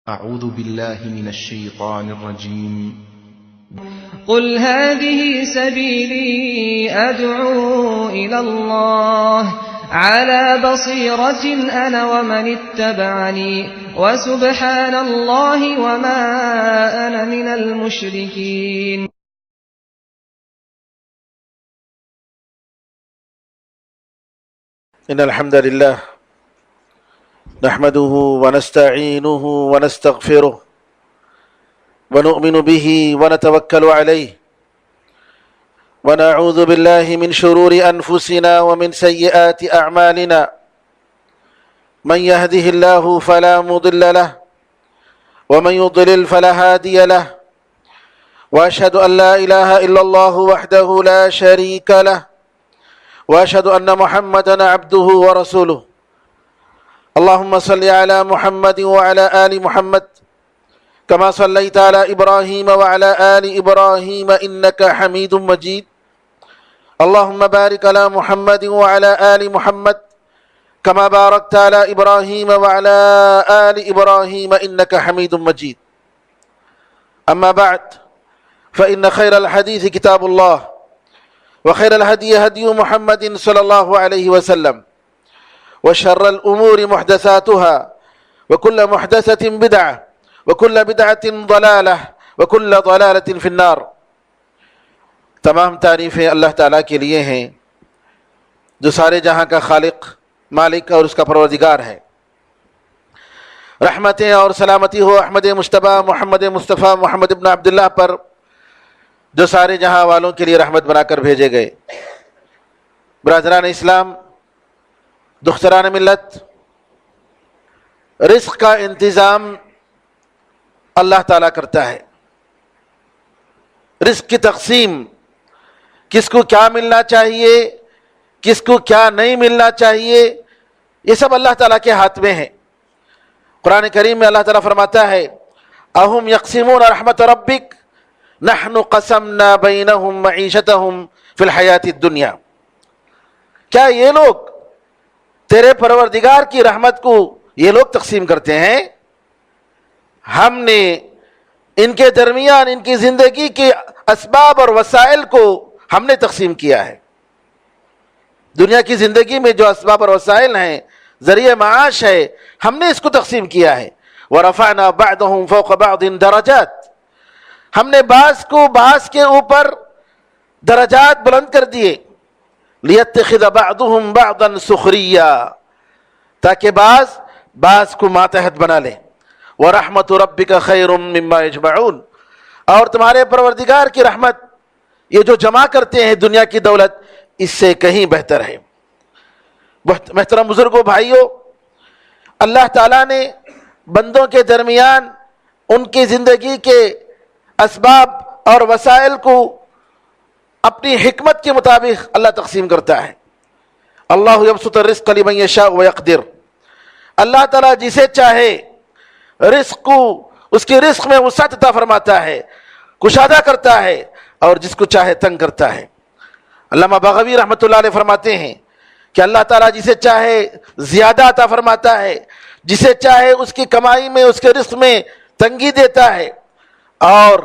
أعوذ بالله من الشيطان الرجيم. قل هذه سبيلي أدعو إلى الله على بصيرة أنا ومن اتبعني وسبحان الله وما أنا من المشركين. إن الحمد لله نحمده ونستعينه ونستغفره ونؤمن به ونتوكل عليه ونعوذ بالله من شرور أنفسنا ومن سيئات أعمالنا من يهده الله فلا مضل له ومن يضلل فلا هادي له وأشهد أن لا إله إلا الله وحده لا شريك له وأشهد أن محمدًا عبده ورسوله. اللهم صل على محمد وعلى آل محمد كما صليت على إبراهيم وعلى آل إبراهيم إنك حميد مجيد. اللهم بارك على محمد وعلى آل محمد كما باركت على إبراهيم وعلى آل إبراهيم إنك حميد مجيد. أما بعد فإن خير الحديث كتاب الله وخير الهدي هدي محمد صلى الله عليه وسلم وشر الأمور محدثاتها وكل محدثة بدعة وكل بدعة ضلالة وكل ضلالة في النار. تمام تعریفیں اللہ تعالیٰ کے لیے ہیں جو سارے جہاں کا خالق، مالک اور اس کا پروردگار ہے. رحمتیں اور سلامتی ہو احمد مجتبیٰ محمد مصطفیٰ محمد ابن عبداللہ پر جو سارے جہاں والوں کے لیے رحمت بنا کر بھیجے گئے. برادران اسلام، دختران ملت، رزق کا انتظام اللہ تعالیٰ کرتا ہے. رزق کی تقسیم، کس کو کیا ملنا چاہیے، کس کو کیا نہیں ملنا چاہیے، یہ سب اللہ تعالیٰ کے ہاتھ میں ہے. قرآن کریم میں اللہ تعالیٰ فرماتا ہے اَهُمْ يَقْسِمُونَ رَحْمَةَ رَبِّكَ نَحْنُ قَسَمْنَا بَيْنَهُمْ مَعِيشَتَهُمْ فِي الْحَيَاةِ الدُّنْيَا. کیا یہ لوگ تیرے پروردگار کی رحمت کو یہ لوگ تقسیم کرتے ہیں؟ ہم نے ان کے درمیان ان کی زندگی کے اسباب اور وسائل کو ہم نے تقسیم کیا ہے. دنیا کی زندگی میں جو اسباب اور وسائل ہیں، ذریعہ معاش ہے، ہم نے اس کو تقسیم کیا ہے. وَرَفَعْنَا بَعْضَهُمْ فَوْقَ بَعْضٍ دَرَجَاتٍ. ہم نے بعض کو بعض کے اوپر درجات بلند کر دیے. لِيَتَّخِذَ بَعْضُهُمْ بَعْضًا سُخْرِيًّا، تاکہ بعض کو ماتحت بنا لیں. وَرَحْمَةُ رَبِّكَ خَيْرٌ مِّمَّا يَجْمَعُونَ. اور تمہارے پروردگار کی رحمت، یہ جو جمع کرتے ہیں دنیا کی دولت، اس سے کہیں بہتر ہے. محترم بزرگوں، بھائیوں، اللہ تعالیٰ نے بندوں کے درمیان ان کی زندگی کے اسباب اور وسائل کو اپنی حکمت کے مطابق اللہ تقسیم کرتا ہے. اللہ یبسط الرزق لمن یشاء ویقدر. اللہ تعالیٰ جسے چاہے رزق کو اس کی رزق میں وسعت عطا فرماتا ہے، کشادہ کرتا ہے، اور جس کو چاہے تنگ کرتا ہے. علامہ بغوی رحمۃ اللہ علیہ فرماتے ہیں کہ اللہ تعالیٰ جسے چاہے زیادہ عطا فرماتا ہے، جسے چاہے اس کی کمائی میں، اس کے رزق میں تنگی دیتا ہے، اور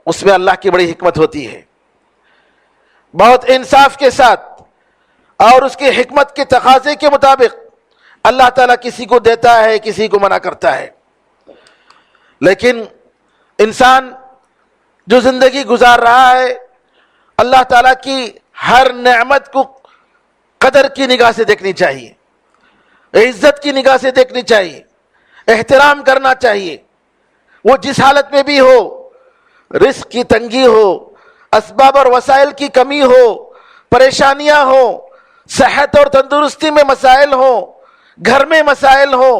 اس میں اللہ کی بڑی حکمت ہوتی ہے. بہت انصاف کے ساتھ اور اس کی حکمت کے تقاضے کے مطابق اللہ تعالیٰ کسی کو دیتا ہے، کسی کو منع کرتا ہے. لیکن انسان جو زندگی گزار رہا ہے، اللہ تعالیٰ کی ہر نعمت کو قدر کی نگاہ سے دیکھنی چاہیے، عزت کی نگاہ سے دیکھنی چاہیے، احترام کرنا چاہیے. وہ جس حالت میں بھی ہو، رزق کی تنگی ہو، اسباب اور وسائل کی کمی ہو، پریشانیاں ہو، صحت اور تندرستی میں مسائل ہو، گھر میں مسائل ہو،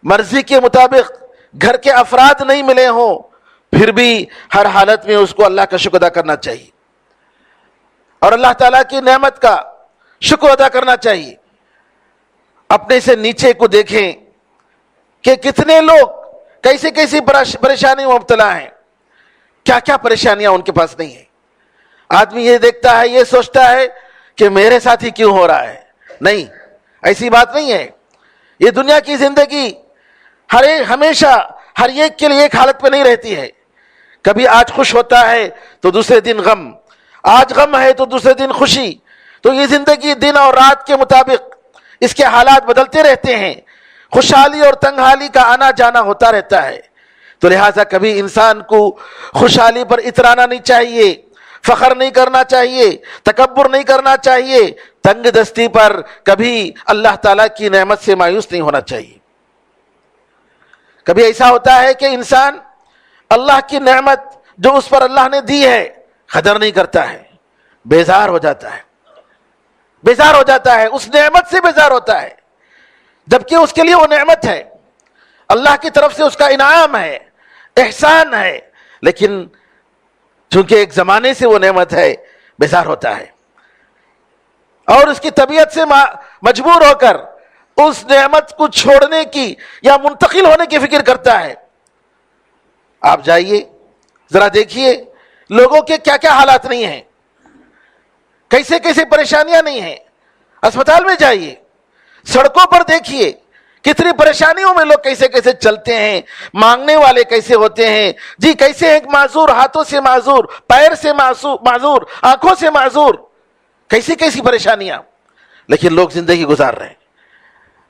مرضی کے مطابق گھر کے افراد نہیں ملے ہوں، پھر بھی ہر حالت میں اس کو اللہ کا شکر ادا کرنا چاہیے اور اللہ تعالیٰ کی نعمت کا شکر ادا کرنا چاہیے. اپنے سے نیچے کو دیکھیں کہ کتنے لوگ کیسی کیسی پریشانی میں مبتلا ہیں، کیا کیا پریشانیاں ان کے پاس نہیں ہیں. آدمی یہ دیکھتا ہے، یہ سوچتا ہے کہ میرے ساتھ ہی کیوں ہو رہا ہے. نہیں، ایسی بات نہیں ہے. یہ دنیا کی زندگی ہمیشہ ہر ایک کے لیے ایک حالت پہ نہیں رہتی ہے. کبھی آج خوش ہوتا ہے تو دوسرے دن غم، آج غم ہے تو دوسرے دن خوشی. تو یہ زندگی دن اور رات کے مطابق اس کے حالات بدلتے رہتے ہیں. خوشحالی اور تنگحالی کا آنا جانا ہوتا رہتا ہے. تو لہٰذا کبھی انسان کو خوشحالی پر اترانا نہیں چاہیے، فخر نہیں کرنا چاہیے، تکبر نہیں کرنا چاہیے. تنگ دستی پر کبھی اللہ تعالیٰ کی نعمت سے مایوس نہیں ہونا چاہیے. کبھی ایسا ہوتا ہے کہ انسان اللہ کی نعمت جو اس پر اللہ نے دی ہے قدر نہیں کرتا ہے، بیزار ہو جاتا ہے، بیزار ہو جاتا ہے، اس نعمت سے بیزار ہوتا ہے، جبکہ اس کے لیے وہ نعمت ہے، اللہ کی طرف سے اس کا انعام ہے، احسان ہے. لیکن چونکہ ایک زمانے سے وہ نعمت ہے، بیزار ہوتا ہے اور اس کی طبیعت سے مجبور ہو کر اس نعمت کو چھوڑنے کی یا منتقل ہونے کی فکر کرتا ہے. آپ جائیے ذرا دیکھیے لوگوں کے کیا کیا حالات نہیں ہیں، کیسے کیسے پریشانیاں نہیں ہیں. اسپتال میں جائیے، سڑکوں پر دیکھیے کتنی پریشانیوں میں لوگ کیسے کیسے چلتے ہیں، مانگنے والے کیسے ہوتے ہیں، جی کیسے ایک معذور، ہاتھوں سے معذور، پیر سے معذور، آنکھوں سے معذور، کیسی کیسی پریشانیاں، لیکن لوگ زندگی گزار رہے ہیں.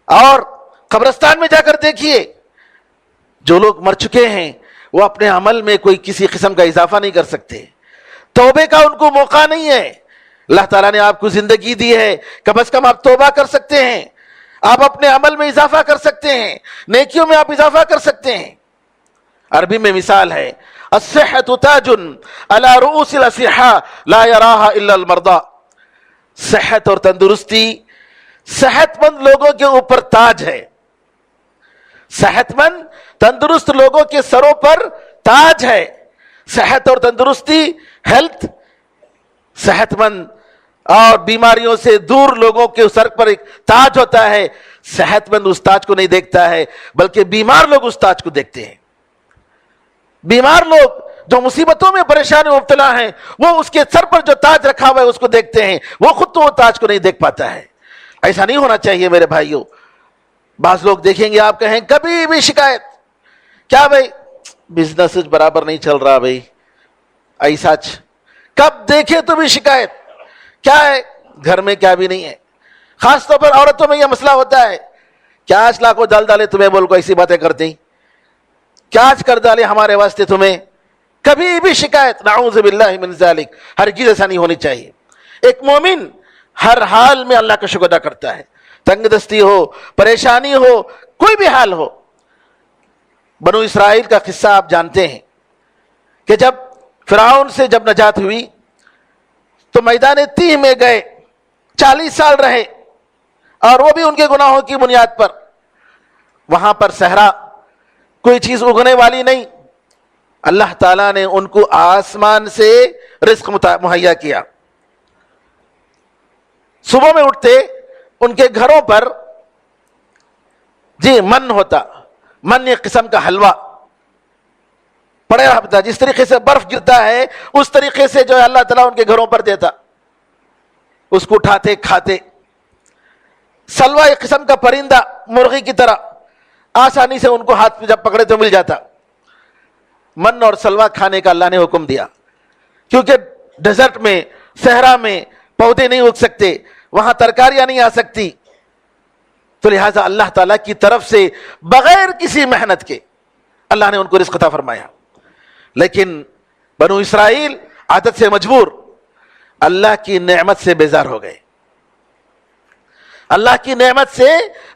اور قبرستان میں جا کر دیکھیے جو لوگ مر چکے ہیں وہ اپنے عمل میں کوئی کسی قسم کا اضافہ نہیں کر سکتے، توبے کا ان کو موقع نہیں ہے. اللہ تعالیٰ نے آپ کو زندگی دی ہے، کم از کم آپ توبہ کر سکتے ہیں، آپ اپنے عمل میں اضافہ کر سکتے ہیں، نیکیوں میں آپ اضافہ کر سکتے ہیں. عربی میں مثال ہے الصحۃ تاج علی رؤوس الاصحاء لا یراها الا المرضى. صحت اور تندرستی صحت مند لوگوں کے اوپر تاج ہے، صحت مند تندرست لوگوں کے سروں پر تاج ہے. صحت اور تندرستی، ہیلتھ، صحت مند اور بیماریوں سے دور لوگوں کے سر پر ایک تاج ہوتا ہے. صحت مند اس تاج کو نہیں دیکھتا ہے بلکہ بیمار لوگ اس تاج کو دیکھتے ہیں. بیمار لوگ جو مصیبتوں میں پریشانی میں مبتلا ہیں وہ اس کے سر پر جو تاج رکھا ہوا ہے اس کو دیکھتے ہیں، وہ خود تو وہ تاج کو نہیں دیکھ پاتا ہے. ایسا نہیں ہونا چاہیے میرے بھائیوں. بعض لوگ دیکھیں گے آپ کہیں کبھی بھی شکایت، کیا بھائی بزنس برابر نہیں چل رہا، بھائی ایسا کب دیکھے تو بھی شکایت. کیا ہے گھر میں کیا بھی نہیں ہے. خاص طور پر عورتوں میں یہ مسئلہ ہوتا ہے، کیا آج لاکھوں ڈال ڈالے تمہیں بول کو ایسی باتیں کرتے ہیں، کیا آج کر ڈالے ہمارے واسطے تمہیں. کبھی بھی شکایت، نعوذ باللہ من ذالک. ہرگز ایسا نہیں ہونی چاہیے. ایک مومن ہر حال میں اللہ کا شکر ادا کرتا ہے، تنگ دستی ہو، پریشانی ہو، کوئی بھی حال ہو. بنو اسرائیل کا قصہ آپ جانتے ہیں کہ جب فرعون سے جب نجات ہوئی تو میدان تیہ میں گئے، 40 سال رہے اور وہ بھی ان کے گناہوں کی بنیاد پر. وہاں پر صحرا، کوئی چیز اگنے والی نہیں. اللہ تعالیٰ نے ان کو آسمان سے رزق مہیا کیا. صبح میں اٹھتے ان کے گھروں پر جی من ہوتا، من ایک قسم کا حلوہ پڑے رہتا، جس طریقے سے برف گرتا ہے اس طریقے سے جو ہے اللہ تعالیٰ ان کے گھروں پر دیتا، اس کو اٹھاتے کھاتے. سلوا ایک قسم کا پرندہ مرغی کی طرح آسانی سے ان کو ہاتھ میں جب پکڑے تو مل جاتا. من اور سلوا کھانے کا اللہ نے حکم دیا، کیونکہ ڈیزرٹ میں، صحرا میں پودے نہیں اگ سکتے، وہاں ترکاریاں نہیں آ سکتی. تو لہٰذا اللہ تعالیٰ کی طرف سے بغیر کسی محنت کے اللہ نے ان کو رزق عطا فرمایا. لیکن بنو اسرائیل عادت سے مجبور اللہ کی نعمت سے بیزار ہو گئے، اللہ کی نعمت سے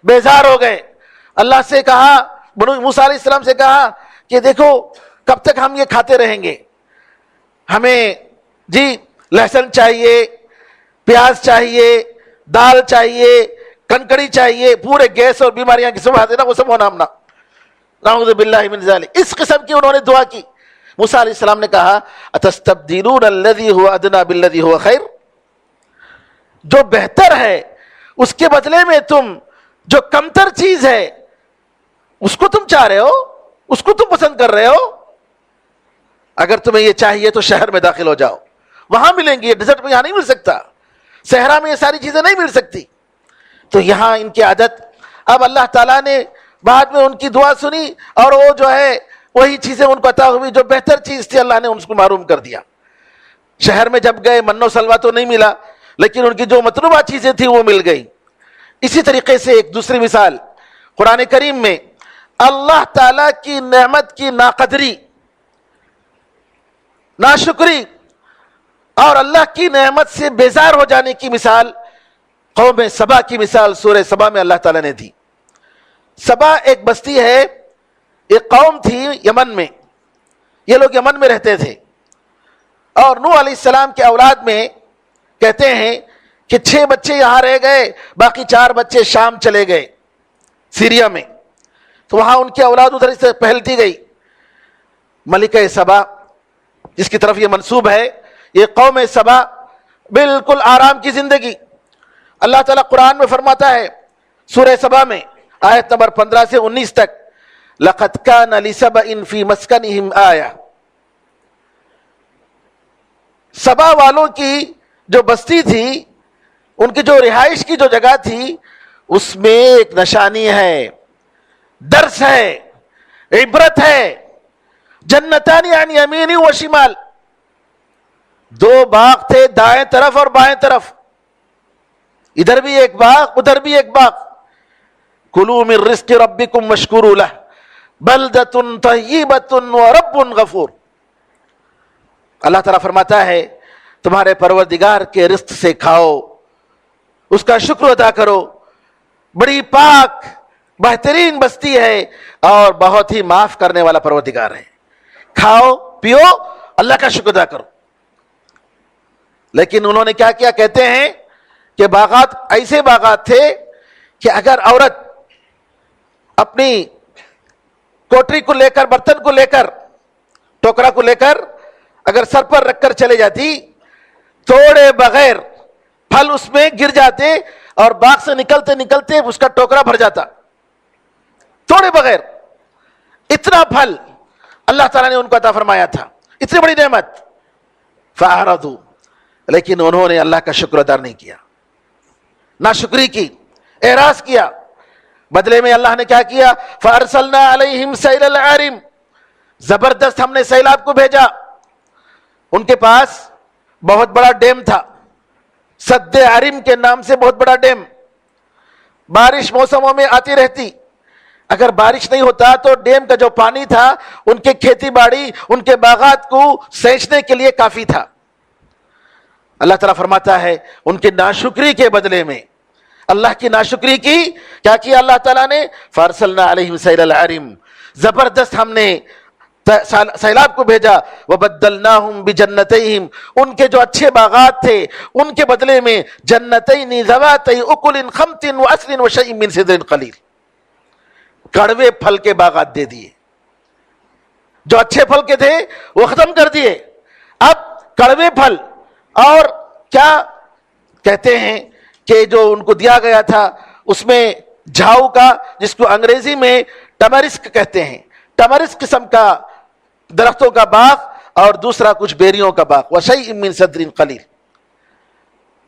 بیزار ہو گئے. اللہ سے کہا، موسیٰ علیہ السلام سے کہا کہ دیکھو کب تک ہم یہ کھاتے رہیں گے، ہمیں جی لہسن چاہیے، پیاز چاہیے، دال چاہیے، کنکڑی چاہیے، پورے گیس اور بیماریاں کی سب آتے نا وہ سب ہونا ہمنا، نعوذ باللہ من ذالک. اس قسم کی انہوں نے دعا کی. موسیٰ علیہ السلام نے کہا اتستبدلون الذی هو ادنی بالذی هو خیر، جو بہتر ہے اس کے بدلے میں تم جو کمتر چیز ہے اس کو تم چاہ رہے ہو، اس کو تم پسند کر رہے ہو. اگر تمہیں یہ چاہیے تو شہر میں داخل ہو جاؤ، وہاں ملیں گی، ڈیزرٹ میں یہاں نہیں مل سکتا، صحرا میں یہ ساری چیزیں نہیں مل سکتی. تو یہاں ان کی عادت. اب اللہ تعالیٰ نے بعد میں ان کی دعا سنی اور وہ جو ہے وہی چیزیں ان کو عطا ہوئی جو بہتر چیز تھی، اللہ نے ان کو محروم کر دیا۔ شہر میں جب گئے من و سلوہ تو نہیں ملا، لیکن ان کی جو مطلوبہ چیزیں تھیں وہ مل گئی۔ اسی طریقے سے ایک دوسری مثال قرآن کریم میں اللہ تعالی کی نعمت کی ناقدری، ناشکری اور اللہ کی نعمت سے بیزار ہو جانے کی مثال قوم سبا کی مثال سورہ سبا میں اللہ تعالیٰ نے دی۔ سبا ایک بستی ہے، ایک قوم تھی یمن میں، یہ لوگ یمن میں رہتے تھے، اور نوح علیہ السلام کے اولاد میں کہتے ہیں کہ 6 بچے یہاں رہ گئے، باقی 4 بچے شام چلے گئے سیریا میں، تو وہاں ان کی اولاد ادھر سے پھیلتی گئی۔ ملکہ سبا جس کی طرف یہ منسوب ہے، یہ قوم سبا بالکل آرام کی زندگی۔ اللہ تعالیٰ قرآن میں فرماتا ہے سورہ سبا میں آیت نمبر 15 سے 19 تک، لَقَدْ كَانَ لِسَبَإٍ فِي مَسْكَنِهِمْ آیَةٌ، سبا والوں کی جو بستی تھی، ان کی جو رہائش کی جو جگہ تھی، اس میں ایک نشانی ہے، درس ہے، عبرت ہے۔ جنتان عن یمین و شمال، 2 باغ تھے دائیں طرف اور بائیں طرف، ادھر بھی ایک باغ ادھر بھی ایک باغ۔ کلوا من رزق ربکم واشکروا لہ بلدۃ طیبۃ ورب غفور۔ اللہ تعالیٰ فرماتا ہے تمہارے پروردگار کے رزق سے کھاؤ، اس کا شکر ادا کرو، بڑی پاک بہترین بستی ہے اور بہت ہی معاف کرنے والا پروردگار ہے۔ کھاؤ پیو، اللہ کا شکر ادا کرو۔ لیکن انہوں نے کیا کیا؟ کہتے ہیں کہ باغات ایسے باغات تھے کہ اگر عورت اپنی کوٹری کو لے کر، برتن کو لے کر، ٹوکرا کو لے کر اگر سر پر رکھ کر چلے جاتی، توڑے بغیر پھل اس میں گر جاتے اور باغ سے نکلتے نکلتے اس کا ٹوکرا بھر جاتا، توڑے بغیر۔ اتنا پھل اللہ تعالیٰ نے ان کو عطا فرمایا تھا، اتنی بڑی نعمت۔ فَأَعْرَضُوا، لیکن انہوں نے اللہ کا شکر ادا نہیں کیا، ناشکری کی، اعراض کیا۔ بدلے میں اللہ نے کیا کیا؟ فَأَرْسَلْنَا عَلَيْهِمْ سَيْلَ الْعَارِمِ، زبردست ہم نے سیلاب کو بھیجا۔ ان کے پاس بہت بڑا ڈیم تھا، سد عارم کے نام سے بہت بڑا ڈیم، بارش موسموں میں آتی رہتی۔ اگر بارش نہیں ہوتا تو ڈیم کا جو پانی تھا ان کے کھیتی باڑی، ان کے باغات کو سینچنے کے لیے کافی تھا۔ اللہ تعالیٰ فرماتا ہے ان کی ناشکری کے بدلے میں، اللہ کی ناشکری کی، کیا کیا اللہ تعالیٰ نے؟ فَأَرْسَلْنَا عَلَيْهِمْ سَيْلَ الْعَارِمِ، زبردست ہم نے سیلاب کو بھیجا۔ وَبَدَّلْنَاهُمْ بِجَنَّتَيْهِمْ، ان کے جو اچھے باغات تھے ان کے بدلے میں جنتین ذواتي اکل خمط وعسل وشيء من سدر قلیل، کڑوے پھل کے باغات دے دیے۔ جو اچھے پھل کے تھے وہ ختم کر دیے، اب کڑوے پھل۔ اور کیا کہتے ہیں کہ جو ان کو دیا گیا تھا اس میں جھاؤ کا، جس کو انگریزی میں ٹمرسک کہتے ہیں، ٹمرسک قسم کا درختوں کا باغ، اور دوسرا کچھ بیریوں کا باغ۔ وشیء من صدر قلیل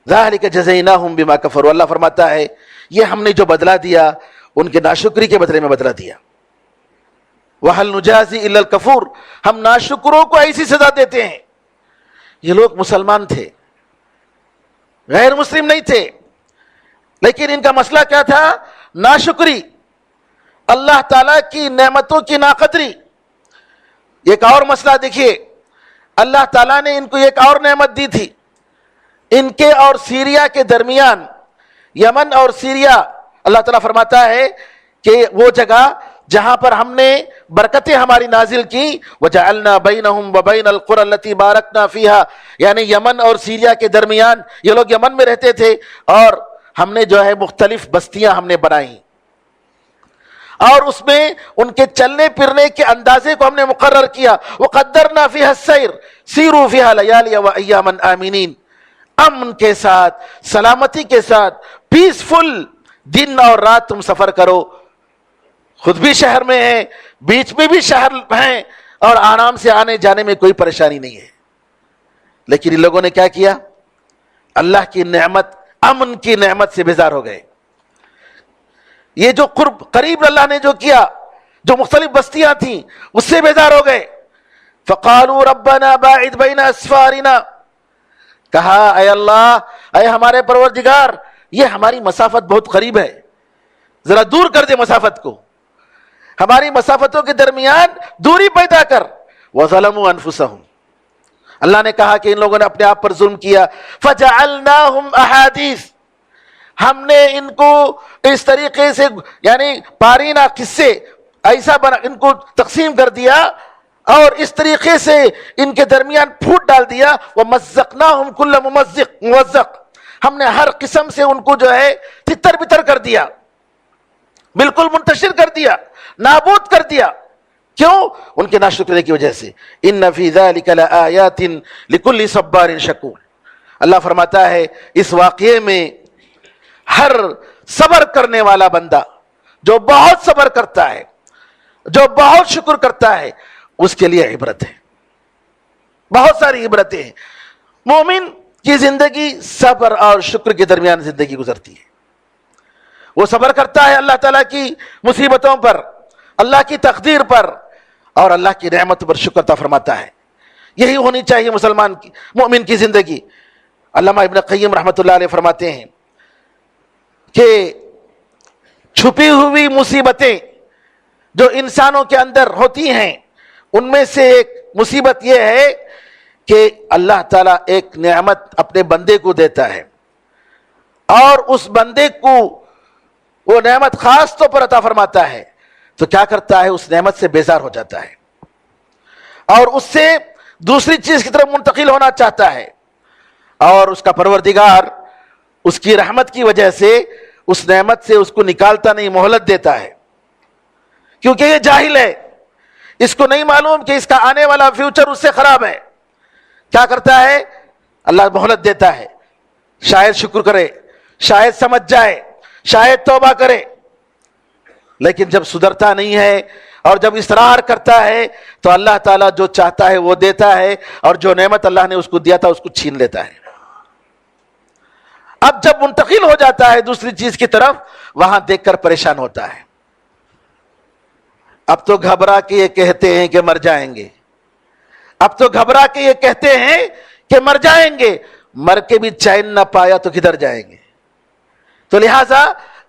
ذلک جزیناہم بما کفروا، اللہ فرماتا ہے یہ ہم نے جو بدلہ دیا ان کے ناشکری کے بدلے میں بدلہ دیا۔ وَهَلْ نُجَازِي إِلَّا الْكَفُورَ، ہم ناشکروں کو ایسی سزا دیتے ہیں۔ یہ لوگ مسلمان تھے، غیر مسلم نہیں تھے، لیکن ان کا مسئلہ کیا تھا؟ ناشکری، اللہ تعالیٰ کی نعمتوں کی ناقدری۔ ایک اور مسئلہ دیکھیے، اللہ تعالیٰ نے ان کو ایک اور نعمت دی تھی۔ ان کے اور سیریا کے درمیان، یمن اور سیریا، اللہ تعالیٰ فرماتا ہے کہ وہ جگہ جہاں پر ہم نے برکتیں ہماری نازل کی، وَجَعَلْنَا بَيْنَهُمْ وَبَيْنَ الْقُرَى الَّتِي بَارَكْنَا فِيهَا، یعنی یمن اور سیریا کے درمیان، یہ لوگ یمن میں رہتے تھے اور ہم نے جو ہے مختلف بستیاں ہم نے بنائیں، اور اس میں ان کے چلنے پھرنے کے اندازے کو ہم نے مقرر کیا۔ وَقَدَّرْنَا فِيهَا السَّيْرَ سِيرُوا فِيهَا لَيَالِيَ وَأَيَّامًا آمِنِينَ، امن کے ساتھ، سلامتی کے ساتھ، پیسفل دن اور رات تم سفر کرو۔ خود بھی شہر میں ہیں، بیچ میں بھی شہر ہیں، اور آرام سے آنے جانے میں کوئی پریشانی نہیں ہے۔ لیکن ان لوگوں نے کیا کیا؟ اللہ کی نعمت، امن کی نعمت سے بیزار ہو گئے۔ یہ جو قریب اللہ نے جو کیا، جو مختلف بستیاں تھیں اس سے بیزار ہو گئے. فقالوا ربنا باعد بین اسفارنا، کہا اے اللہ، اے ہمارے پروردگار، یہ ہماری مسافت بہت قریب ہے، ذرا دور کر دے مسافت کو، ہماری مسافتوں کے درمیان دوری پیدا کر. وظلموا انفسهم، اللہ نے کہا کہ ان لوگوں نے اپنے آپ پر ظلم کیا. فجعلناهم احادیث، ہم نے ان کو اس طریقے سے یعنی پارینہ قصے ایسا بنا، ان کو تقسیم کر دیا اور اس طریقے سے ان کے درمیان پھوٹ ڈال دیا. ومزقناهم كل ممزق، ہم نے ہر قسم سے ان کو جو ہے تتر بتر کر دیا، بالکل منتشر کر دیا، نابود کر دیا. کیوں؟ ان کے ناشکری کی وجہ سے. ان فی ذلک لآیات لکل صبار شکور، اللہ فرماتا ہے اس واقعے میں ہر صبر کرنے والا بندہ جو بہت صبر کرتا ہے، جو بہت شکر کرتا ہے، اس کے لیے عبرت ہے، بہت ساری عبرتیں ہیں. مومن کی زندگی صبر اور شکر کے درمیان زندگی گزرتی ہے. وہ صبر کرتا ہے اللہ تعالیٰ کی مصیبتوں پر، اللہ کی تقدیر پر، اور اللہ کی نعمت پر شکر عطا فرماتا ہے. یہی ہونی چاہیے مسلمان کی، مومن کی زندگی. علامہ ابن قیم رحمۃ اللہ علیہ فرماتے ہیں کہ چھپی ہوئی مصیبتیں جو انسانوں کے اندر ہوتی ہیں، ان میں سے ایک مصیبت یہ ہے کہ اللہ تعالیٰ ایک نعمت اپنے بندے کو دیتا ہے اور اس بندے کو وہ نعمت خاص طور پر عطا فرماتا ہے تو کیا کرتا ہے؟ اس نعمت سے بیزار ہو جاتا ہے اور اس سے دوسری چیز کی طرف منتقل ہونا چاہتا ہے، اور اس کا پروردگار اس کی رحمت کی وجہ سے اس نعمت سے اس کو نکالتا نہیں، مہلت دیتا ہے. کیونکہ یہ جاہل ہے، اس کو نہیں معلوم کہ اس کا آنے والا فیوچر اس سے خراب ہے. کیا کرتا ہے؟ اللہ مہلت دیتا ہے، شاید شکر کرے، شاید سمجھ جائے، شاید توبہ کرے. لیکن جب سدھرتا نہیں ہے اور جب اصرار کرتا ہے تو اللہ تعالیٰ جو چاہتا ہے وہ دیتا ہے، اور جو نعمت اللہ نے اس کو دیا تھا اس کو چھین لیتا ہے. اب جب منتقل ہو جاتا ہے دوسری چیز کی طرف، وہاں دیکھ کر پریشان ہوتا ہے. اب تو گھبرا کے یہ کہتے ہیں کہ مر جائیں گے، اب تو گھبرا کے یہ کہتے ہیں کہ مر جائیں گے، مر کے بھی چین نہ پایا تو کدھر جائیں گے. تو لہذا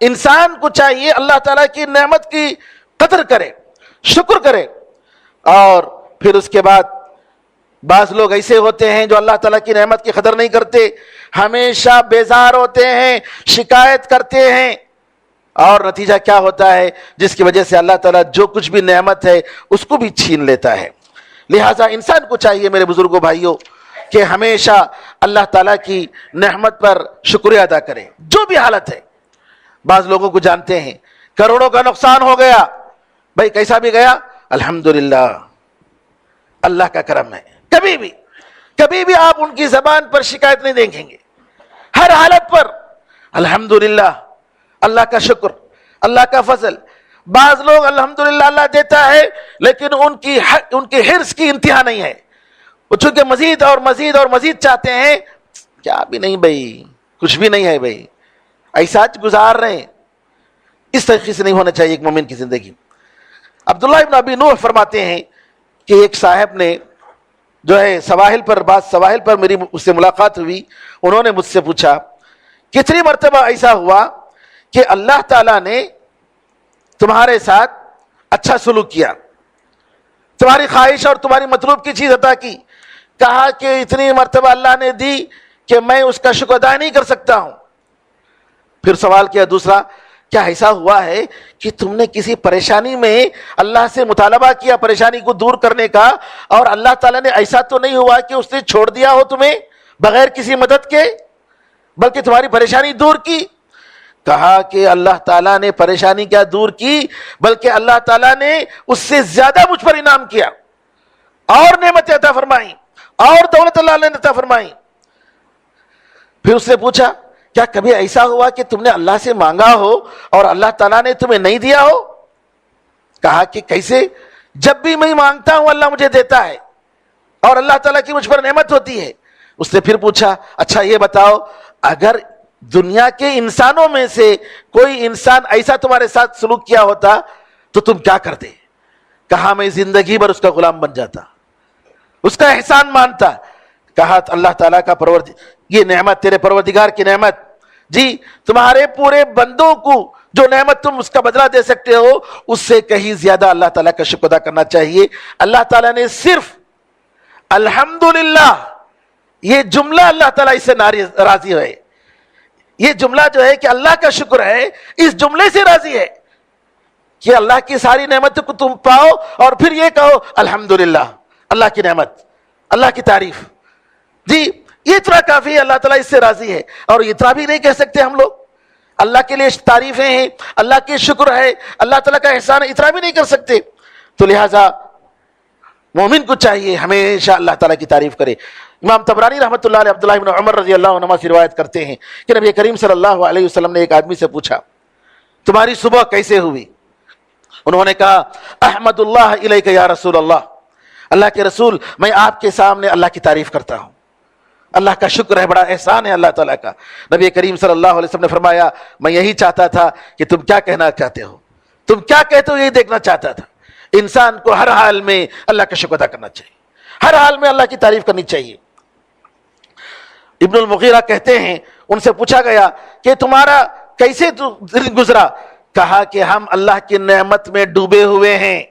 انسان کو چاہیے اللہ تعالیٰ کی نعمت کی قدر کرے، شکر کرے. اور پھر اس کے بعد بعض لوگ ایسے ہوتے ہیں جو اللہ تعالیٰ کی نعمت کی قدر نہیں کرتے، ہمیشہ بیزار ہوتے ہیں، شکایت کرتے ہیں، اور نتیجہ کیا ہوتا ہے؟ جس کی وجہ سے اللہ تعالیٰ جو کچھ بھی نعمت ہے اس کو بھی چھین لیتا ہے. لہٰذا انسان کو چاہیے میرے بزرگوں بھائیوں کہ ہمیشہ اللہ تعالیٰ کی نعمت پر شکریہ ادا کرے جو بھی حالت ہے. بعض لوگوں کو جانتے ہیں کروڑوں کا نقصان ہو گیا، بھائی کیسا بھی گیا الحمدللہ، اللہ کا کرم ہے. کبھی بھی آپ ان کی زبان پر شکایت نہیں دیکھیں گے، ہر حالت پر الحمدللہ، اللہ کا شکر، اللہ کا فضل. بعض لوگ الحمدللہ اللہ دیتا ہے لیکن ان کی حرص کی انتہا نہیں ہے، وہ چونکہ مزید اور مزید اور مزید چاہتے ہیں. کیا بھی نہیں بھائی، کچھ بھی نہیں ہے بھائی، ایسا گزار رہے ہیں. اس طریقے سے نہیں ہونا چاہیے ایک مومن کی زندگی. عبداللہ ابن ابی نوح فرماتے ہیں کہ ایک صاحب نے جو ہے بعض سواحل پر میری اس سے ملاقات ہوئی. انہوں نے مجھ سے پوچھا کتنی مرتبہ ایسا ہوا کہ اللہ تعالیٰ نے تمہارے ساتھ اچھا سلوک کیا، تمہاری خواہش اور تمہاری مطلوب کی چیز عطا کی؟ کہا کہ اتنی مرتبہ اللہ نے دی کہ میں اس کا شکر ادا نہیں کر سکتا ہوں. پھر سوال کیا دوسرا، کیا ایسا ہوا ہے کہ تم نے کسی پریشانی میں اللہ سے مطالبہ کیا پریشانی کو دور کرنے کا، اور اللہ تعالیٰ نے ایسا تو نہیں ہوا کہ اس نے چھوڑ دیا ہو تمہیں بغیر کسی مدد کے، بلکہ تمہاری پریشانی دور کی؟ کہا کہ اللہ تعالیٰ نے پریشانی کیا دور کی، بلکہ اللہ تعالیٰ نے اس سے زیادہ مجھ پر انعام کیا، اور نعمتیں عطا فرمائیں، اور دولت اللہ نے عطا فرمائیں. پھر اس نے پوچھا کیا کبھی ایسا ہوا کہ تم نے اللہ سے مانگا ہو اور اللہ تعالیٰ نے تمہیں نہیں دیا ہو؟ کہا کہ کیسے؟ جب بھی میں مانگتا ہوں اللہ مجھے دیتا ہے اور اللہ تعالیٰ کی مجھ پر نعمت ہوتی ہے. اس نے پھر پوچھا اچھا یہ بتاؤ، اگر دنیا کے انسانوں میں سے کوئی انسان ایسا تمہارے ساتھ سلوک کیا ہوتا تو تم کیا کرتے؟ کہا میں زندگی بھر اس کا غلام بن جاتا، اس کا احسان مانتا. کہا اللہ تعالیٰ کا یہ نعمت تیرے پروردگار کی نعمت، جی تمہارے پورے بندوں کو جو نعمت تم اس کا بدلہ دے سکتے ہو اس سے کہیں زیادہ اللہ تعالیٰ کا شکر ادا کرنا چاہیے. اللہ تعالیٰ نے صرف الحمدللہ یہ جملہ اللہ تعالیٰ اس سے راضی ہے. یہ جملہ جو ہے کہ اللہ کا شکر ہے، اس جملے سے راضی ہے کہ اللہ کی ساری نعمتوں کو تم پاؤ اور پھر یہ کہو الحمدللہ، اللہ کی نعمت، اللہ کی تعریف. جی یہ اتنا کافی ہے، اللہ تعالیٰ اس سے راضی ہے. اور اتنا بھی نہیں کہہ سکتے ہم لوگ، اللہ کے لیے تعریفیں ہیں، اللہ کے شکر ہے، اللہ تعالیٰ کا احسان ہے، اتنا بھی نہیں کر سکتے. تو لہٰذا مومن کو چاہیے ہمیشہ اللہ تعالیٰ کی تعریف کرے. امام طبرانی رحمۃ اللہ علیہ عبداللہ بن عمر رضی اللہ عنہما سے روایت کرتے ہیں کہ نبی کریم صلی اللہ علیہ وسلم نے ایک آدمی سے پوچھا تمہاری صبح کیسے ہوئی؟ انہوں نے کہا احمد اللہ الیک یا رسول اللہ، اللہ کے رسول میں آپ کے سامنے اللہ کی تعریف کرتا ہوں، اللہ کا شکر ہے، بڑا احسان ہے اللہ تعالیٰ کا. نبی کریم صلی اللہ علیہ وسلم نے فرمایا میں یہی چاہتا تھا کہ تم کیا کہنا چاہتے ہو، تم کیا کہتے ہو یہی دیکھنا چاہتا تھا. انسان کو ہر حال میں اللہ کا شکر ادا کرنا چاہیے، ہر حال میں اللہ کی تعریف کرنی چاہیے. ابن المغیرہ کہتے ہیں ان سے پوچھا گیا کہ تمہارا کیسے دن گزرا؟ کہا کہ ہم اللہ کی نعمت میں ڈوبے ہوئے ہیں،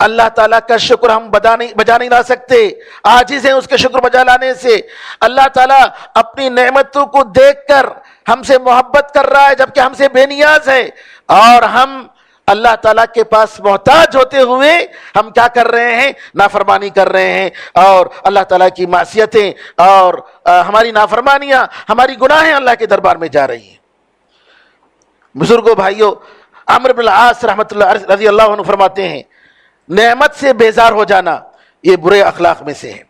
اللہ تعالیٰ کا شکر ہم بجا نہیں لا سکتے، عاجز ہیں اس کے شکر بجا لانے سے. اللہ تعالیٰ اپنی نعمتوں کو دیکھ کر ہم سے محبت کر رہا ہے جبکہ ہم سے بے نیاز ہے، اور ہم اللہ تعالیٰ کے پاس محتاج ہوتے ہوئے ہم کیا کر رہے ہیں؟ نافرمانی کر رہے ہیں، اور اللہ تعالیٰ کی معصیتیں اور ہماری نافرمانیاں، ہماری گناہیں اللہ کے دربار میں جا رہی ہیں. بزرگوں، بھائیوں، عمرو بن العاص رحمۃ اللہ رضی اللہ عنہ فرماتے ہیں نعمت سے بیزار ہو جانا یہ برے اخلاق میں سے ہے،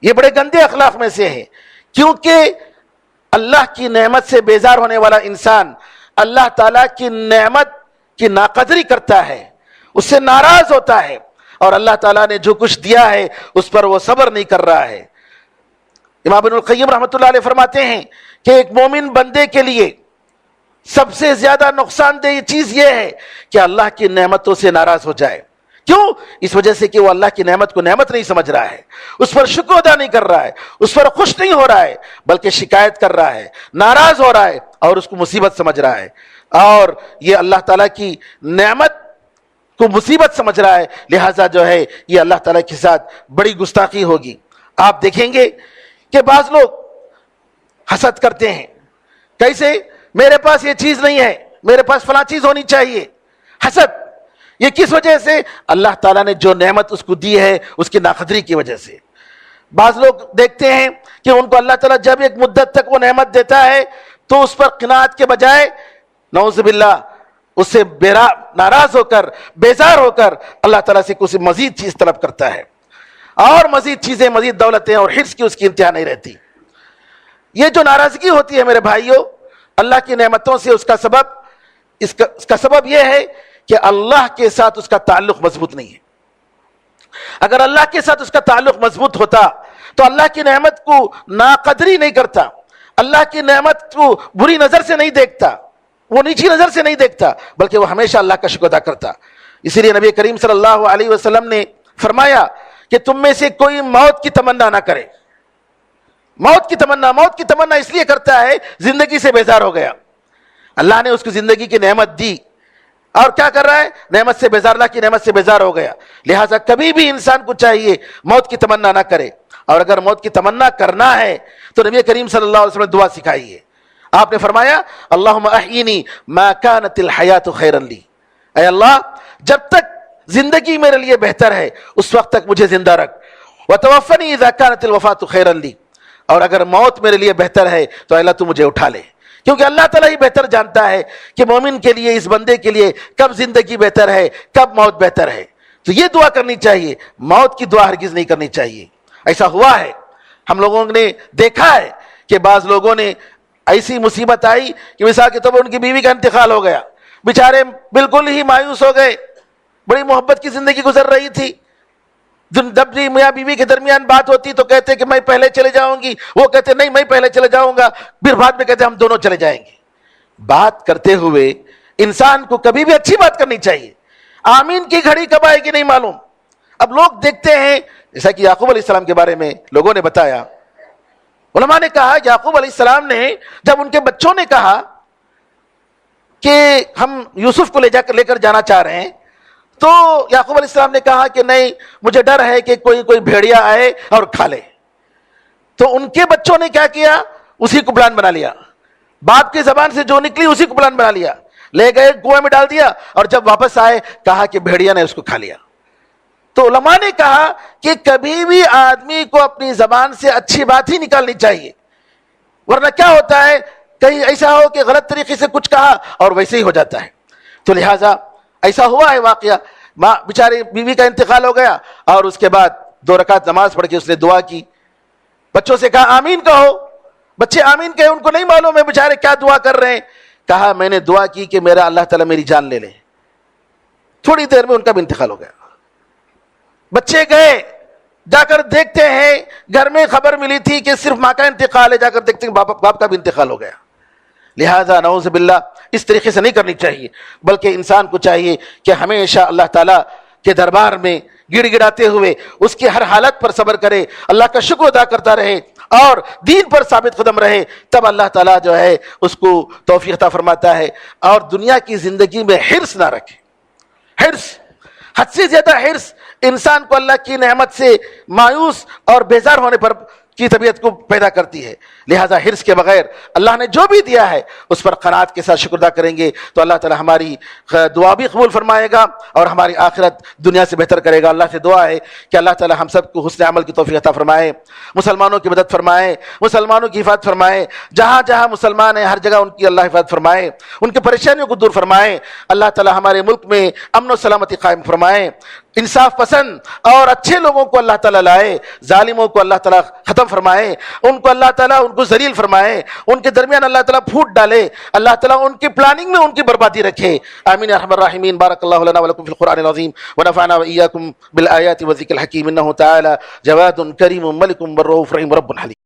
یہ بڑے گندے اخلاق میں سے ہے. کیونکہ اللہ کی نعمت سے بیزار ہونے والا انسان اللہ تعالیٰ کی نعمت کی ناقدری کرتا ہے، اس سے ناراض ہوتا ہے، اور اللہ تعالیٰ نے جو کچھ دیا ہے اس پر وہ صبر نہیں کر رہا ہے. امام ابن القیم رحمۃ اللہ علیہ فرماتے ہیں کہ ایک مومن بندے کے لیے سب سے زیادہ نقصان دہ چیز یہ ہے کہ اللہ کی نعمتوں سے ناراض ہو جائے. کیوں؟ اس وجہ سے کہ وہ اللہ کی نعمت کو نعمت نہیں سمجھ رہا ہے، اس پر شکر ادا نہیں کر رہا ہے، اس پر خوش نہیں ہو رہا ہے، بلکہ شکایت کر رہا ہے، ناراض ہو رہا ہے اور اس کو مصیبت سمجھ رہا ہے، اور یہ اللہ تعالیٰ کی نعمت کو مصیبت سمجھ رہا ہے. لہٰذا جو ہے یہ اللہ تعالیٰ کے ساتھ بڑی گستاخی ہوگی. آپ دیکھیں گے کہ بعض لوگ حسد کرتے ہیں. کیسے؟ میرے پاس یہ چیز نہیں ہے، میرے پاس فلاں چیز ہونی چاہیے. حسد یہ کس وجہ سے؟ اللہ تعالیٰ نے جو نعمت اس کو دی ہے اس کی ناقدری کی وجہ سے. بعض لوگ دیکھتے ہیں کہ ان کو اللہ تعالیٰ جب ایک مدت تک وہ نعمت دیتا ہے تو اس پر قناعت کے بجائے نعوذ باللہ اس سے ناراض ہو کر، بیزار ہو کر اللہ تعالیٰ سے کچھ مزید چیز طلب کرتا ہے، اور مزید چیزیں، مزید دولتیں، اور حرص کی اس کی انتہا نہیں رہتی. یہ جو ناراضگی ہوتی ہے میرے بھائیوں اللہ کی نعمتوں سے، اس کا سبب یہ ہے کہ اللہ کے ساتھ اس کا تعلق مضبوط نہیں ہے. اگر اللہ کے ساتھ اس کا تعلق مضبوط ہوتا تو اللہ کی نعمت کو ناقدری نہیں کرتا، اللہ کی نعمت کو بری نظر سے نہیں دیکھتا، وہ نیچی نظر سے نہیں دیکھتا، بلکہ وہ ہمیشہ اللہ کا شکر ادا کرتا. اسی لیے نبی کریم صلی اللہ علیہ وسلم نے فرمایا کہ تم میں سے کوئی موت کی تمنا نہ کرے. موت کی تمنا اس لیے کرتا ہے زندگی سے بیزار ہو گیا، اللہ نے اس کو زندگی کی نعمت دی اور کیا کر رہا ہے؟ نعمت سے بیزار، اللہ کی نعمت سے بیزار ہو گیا. لہٰذا کبھی بھی انسان کو چاہیے موت کی تمنا نہ کرے. اور اگر موت کی تمنا کرنا ہے تو نبی کریم صلی اللہ علیہ وسلم نے دعا سکھائی ہے. آپ نے فرمایا اللہم احیینی ما کانت الحیات خیرا لی، اے اللہ جب تک زندگی میرے لیے بہتر ہے اس وقت تک مجھے زندہ رکھ. وتوفنی اذا کانت الوفات خیرا لی، اور اگر موت میرے لیے بہتر ہے تو اللہ تو مجھے اٹھا لے. کیونکہ اللہ تعالیٰ ہی بہتر جانتا ہے کہ مومن کے لیے، اس بندے کے لیے کب زندگی بہتر ہے، کب موت بہتر ہے. تو یہ دعا کرنی چاہیے، موت کی دعا ہرگز نہیں کرنی چاہیے. ایسا ہوا ہے، ہم لوگوں نے دیکھا ہے کہ بعض لوگوں نے ایسی مصیبت آئی کہ مثال کے طور پر ان کی بیوی کا انتقال ہو گیا، بیچارے بالکل ہی مایوس ہو گئے، بڑی محبت کی زندگی گزر رہی تھی، جب بھی میاں بیوی کے درمیان بات ہوتی تو کہتے کہ میں پہلے چلے جاؤں گی، وہ کہتے نہیں میں پہلے چلے جاؤں گا، پھر بعد میں کہتے ہم دونوں چلے جائیں گے۔ بات کرتے ہوئے انسان کو کبھی بھی اچھی بات کرنی چاہیے۔ آمین کی گھڑی کب آئے گی نہیں معلوم۔ اب لوگ دیکھتے ہیں، جیسا کہ یعقوب علیہ السلام کے بارے میں لوگوں نے بتایا، علماء نے کہا یعقوب علیہ السلام نے جب ان کے بچوں نے کہا کہ ہم یوسف کو لے کر جانا چاہ رہے ہیں، تو یعقوب علیہ السلام نے کہا کہ نہیں، مجھے ڈر ہے کہ کوئی بھیڑیا آئے اور کھا لے۔ تو ان کے بچوں نے کیا کیا، اسی کو پلان بنا لیا، باپ کی زبان سے جو نکلی اسی کو پلان بنا لیا، لے گئے کنویں میں ڈال دیا، اور جب واپس آئے کہا کہ بھیڑیا نے اس کو کھا لیا۔ تو علماء نے کہا کہ کبھی بھی آدمی کو اپنی زبان سے اچھی بات ہی نکالنی چاہیے، ورنہ کیا ہوتا ہے کہیں ایسا ہو کہ غلط طریقے سے کچھ کہا اور ویسے ہی ہو جاتا ہے۔ تو لہٰذا ایسا ہوا ہے واقعہ، ماں بیچاری بیوی کا انتقال ہو گیا، اور اس کے بعد 2 رکعت نماز پڑھ کے اس نے دعا کی، بچوں سے کہا آمین کہو، بچے آمین کہے، ان کو نہیں معلوم ہے بیچارے کیا دعا کر رہے ہیں۔ کہا میں نے دعا کی کہ میرا اللہ تعالیٰ میری جان لے لے۔ تھوڑی دیر میں ان کا بھی انتقال ہو گیا۔ بچے گئے، جا کر دیکھتے ہیں گھر میں خبر ملی تھی کہ صرف ماں کا انتقال ہے، جا کر دیکھتے ہیں باپ کا بھی انتقال ہو گیا۔ لہذا نعوذ باللہ اس طریقے سے نہیں کرنی چاہیے، بلکہ انسان کو چاہیے کہ ہمیشہ اللہ تعالیٰ کے دربار میں گڑ گڑاتے ہوئے اس کی ہر حالت پر صبر کرے، اللہ کا شکر ادا کرتا رہے اور دین پر ثابت قدم رہے، تب اللہ تعالیٰ جو ہے اس کو توفیق عطا فرماتا ہے۔ اور دنیا کی زندگی میں حرص نہ رکھے، حرص، حد سے زیادہ حرص انسان کو اللہ کی نعمت سے مایوس اور بیزار ہونے پر کی طبیعت کو پیدا کرتی ہے۔ لہذا حرص کے بغیر اللہ نے جو بھی دیا ہے اس پر قناعت کے ساتھ شکر ادا کریں گے تو اللہ تعالی ہماری دعا بھی قبول فرمائے گا اور ہماری آخرت دنیا سے بہتر کرے گا۔ اللہ سے دعا ہے کہ اللہ تعالی ہم سب کو حسن عمل کی توفیق عطا فرمائے، مسلمانوں کی مدد فرمائے، مسلمانوں کی حفاظت فرمائے، جہاں جہاں مسلمان ہیں ہر جگہ ان کی اللہ حفاظت فرمائے، ان کی پریشانیوں کو دور فرمائے۔ اللہ تعالی ہمارے ملک میں امن و سلامتی قائم فرمائے، انصاف پسند اور اچھے لوگوں کو اللہ تعالیٰ لائے، ظالموں کو اللہ تعالیٰ ختم فرمائے، ان کو اللہ تعالیٰ ان کو ذلیل فرمائے، ان کے درمیان اللہ تعالیٰ پھوٹ ڈالے، اللہ تعالیٰ ان کی پلاننگ میں ان کی بربادی رکھے۔ آمین ارحم الراحمین۔ بارک اللہ لنا ولکم فی القرآن العظیم ونفعنا وإیاکم بالآیات والذکر الحکیم، انہ تعالی جواد کریم ملک بر رؤوف رحیم رب حلیم۔